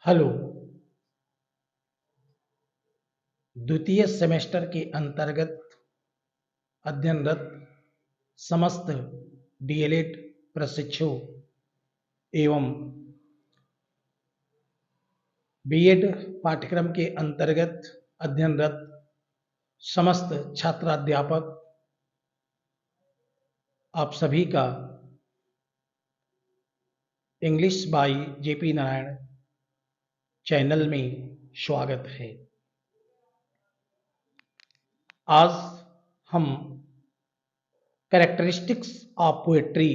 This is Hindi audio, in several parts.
हेलो। द्वितीय सेमेस्टर के अंतर्गत अध्ययनरत समस्त डीएलएड प्रशिक्षु एवं बीएड पाठ्यक्रम के अंतर्गत अध्ययनरत समस्त छात्राध्यापक आप सभी का English by JP Narayan channel में स्वागत है। आज हम कैरेक्टरिस्टिक्स ऑफ पोएट्री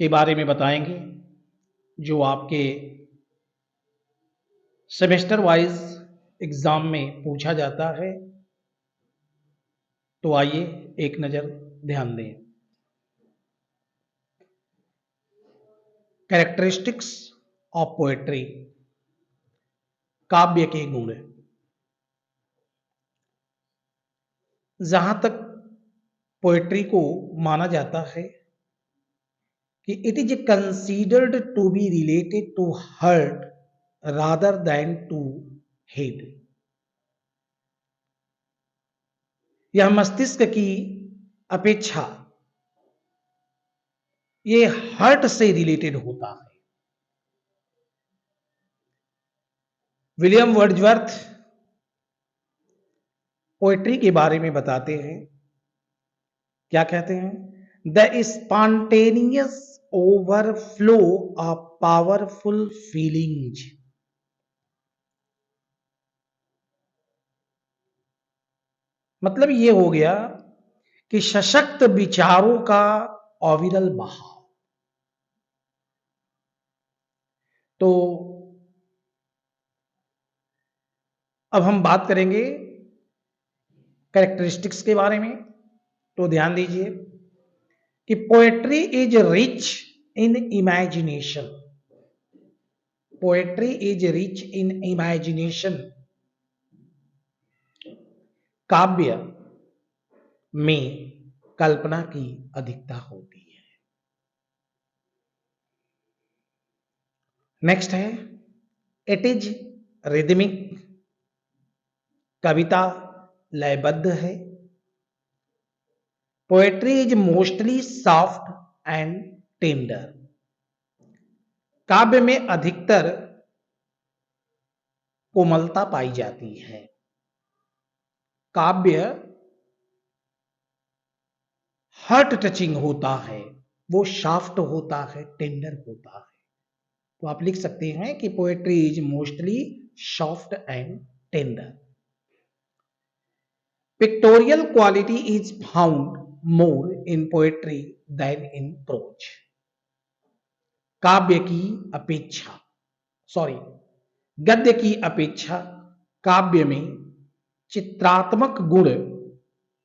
के बारे में बताएंगे, जो आपके सेमेस्टर वाइज एग्जाम में पूछा जाता है। तो आइए एक नज़र ध्यान दें। कैरेक्टरिस्टिक्स ऑफ पोएट्री, काव्य के गुण। जहां तक पोएट्री को माना जाता है कि it is considered to be related to heart rather than to head. यह मस्तिष्क की अपेक्षा ये हर्ट से रिलेटेड होता है। विलियम वर्ड्सवर्थ पोएट्री के बारे में बताते हैं, क्या कहते हैं? The spontaneous overflow of powerful feelings. मतलब ये हो गया कि सशक्त विचारों का अविरल बहाव। तो अब हम बात करेंगे कैरेक्टरिस्टिक्स के बारे में। तो ध्यान दीजिए कि poetry is rich in imagination. Poetry is rich in imagination. काव्य में कल्पना की अधिकता होती है। नेक्स्ट है इट इज रिदमिक। कविता लयबद्ध है। Poetry is mostly soft and tender. काव्य में अधिकतर कोमलता पाई जाती है। काव्य हार्ट टचिंग होता है, वो सॉफ्ट होता है, टेंडर होता है। तो आप लिख सकते हैं कि poetry is mostly soft and tender. Pictorial quality is found more in poetry than in prose. काव्य की अपेक्षा गद्य की अपेक्षा काव्य में चित्रात्मक गुण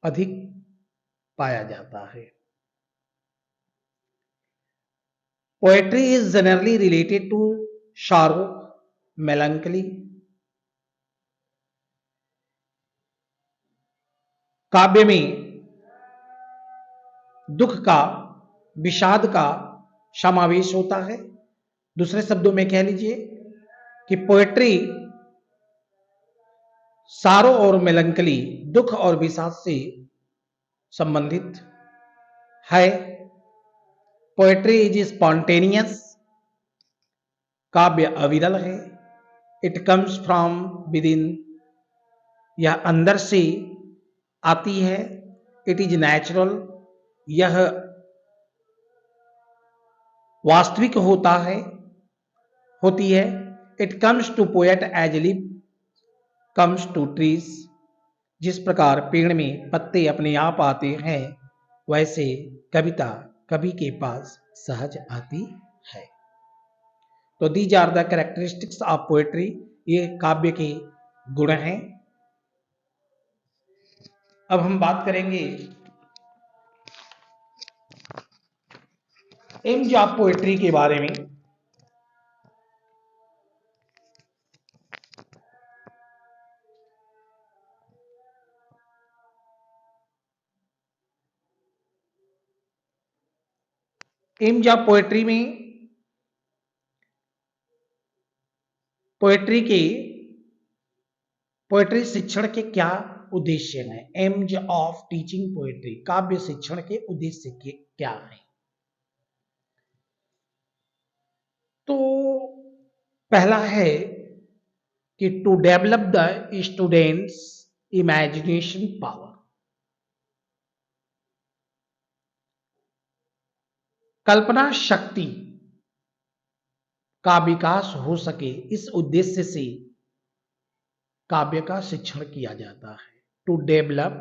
अधिक पाया जाता है। Poetry is generally related to sorrow, melancholy. काव्य में दुख का, विषाद का समावेश होता है। दूसरे शब्दों में कह लीजिए कि पोएट्री सारो और मेलंकली, दुख और विषाद से संबंधित है। Poetry is spontaneous. काव्य अविरल है। It comes from within. यह अंदर से आती है। It is natural. यह वास्तविक होती है। It comes to poet as leaves comes to trees. जिस प्रकार पेड़ में पत्ते अपने आप आते हैं, वैसे कविता कवि के पास सहज आती है। तो these are the characteristics of poetry. ये काव्य के गुण हैं। अब हम बात करेंगे एम्स ऑफ पोएट्री के बारे में। एम्स ऑफ पोएट्री में पोएट्री शिक्षण के क्या उद्देश्य हैं? एम्स ऑफ टीचिंग पोएट्री, काव्य शिक्षण के उद्देश्य क्या है? तो पहला है कि to develop the students imagination power, कल्पना शक्ति का विकास हो सके, इस उद्देश्य से काव्य का शिक्षण किया जाता है। To develop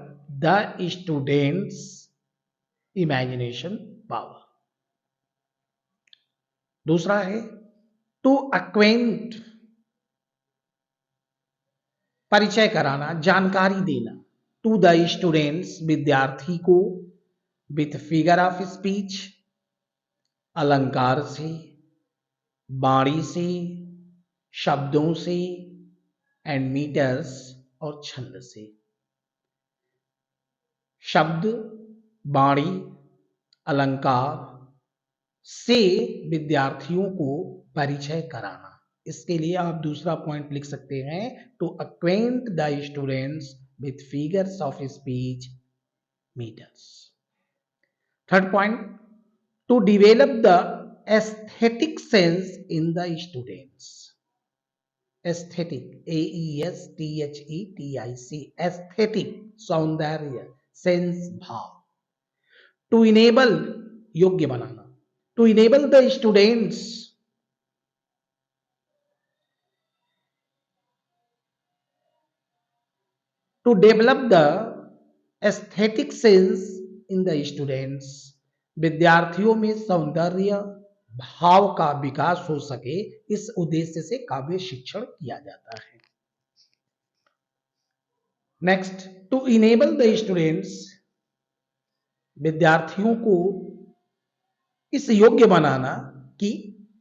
the students imagination power. दूसरा है टू अक्वेंट, परिचय कराना, जानकारी देना, टू द स्टूडेंट्स, विद्यार्थी को, विथ फिगर ऑफ स्पीच, अलंकार से, वाणी से, शब्दों से, एंड मीटर्स, और छंद से। शब्द, वाणी, अलंकार से विद्यार्थियों को परिचय कराना। इसके लिए आप दूसरा पॉइंट लिख सकते हैं, to acquaint the students with figures of speech, meters. Third point, to develop the aesthetic sense in the students. Aesthetic, AESTHETIC, aesthetic, सौंदर्य, सेंस, भाव। टू इनेबल, योग्य बनाना, to enable the students to develop the aesthetic sense in the students, विद्यार्थियों में सौंदर्य भाव का विकास हो सके, इस उद्देश्य से काव्य शिक्षण किया जाता है। Next, to enable the students, विद्यार्थियों को इस योग्य बनाना कि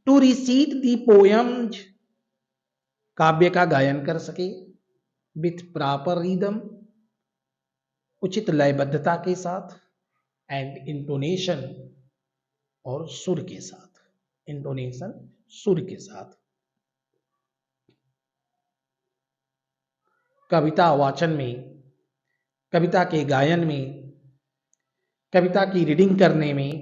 टू रिसीट दी पोएम्स, काव्य का गायन कर सके, विथ प्रॉपर रिदम, उचित लयबद्धता के साथ, एंड इंटोनेशन, और सुर के साथ, इंटोनेशन, सुर के साथ। कविता वाचन में, कविता के गायन में, कविता की रीडिंग करने में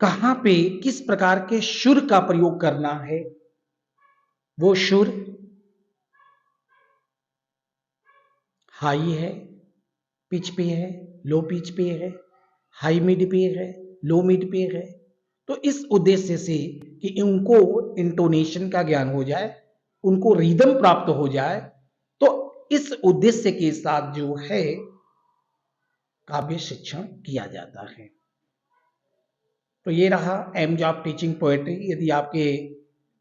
कहां पे किस प्रकार के सुर का प्रयोग करना है, वो सुर हाई है, पिच पे है, लो पिच पे है, हाई मिड पे है, लो मिड पे है। तो इस उद्देश्य से कि उनको इंटोनेशन का ज्ञान हो जाए, उनको रिदम प्राप्त हो जाए, तो इस उद्देश्य के साथ जो है काव्य शिक्षण किया जाता है। तो ये रहा एम्स ऑफ टीचिंग पोएट्री। यदि आपके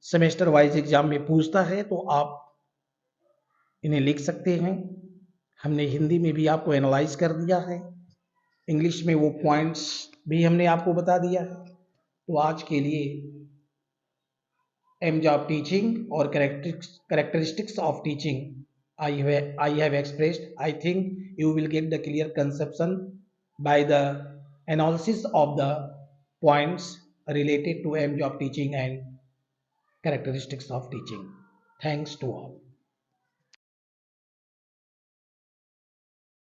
सेमेस्टर वाइज एग्जाम में पूछता है तो आप इन्हें लिख सकते हैं। हमने हिंदी में भी आपको एनालाइज कर दिया है, इंग्लिश में वो पॉइंट्स भी हमने आपको बता दिया है। तो आज के लिए एम्स ऑफ टीचिंग और characteristics of teaching I have expressed. I think you will get the clear conception by the analysis of the points related to aims of teaching and characteristics of teaching. Thanks to all.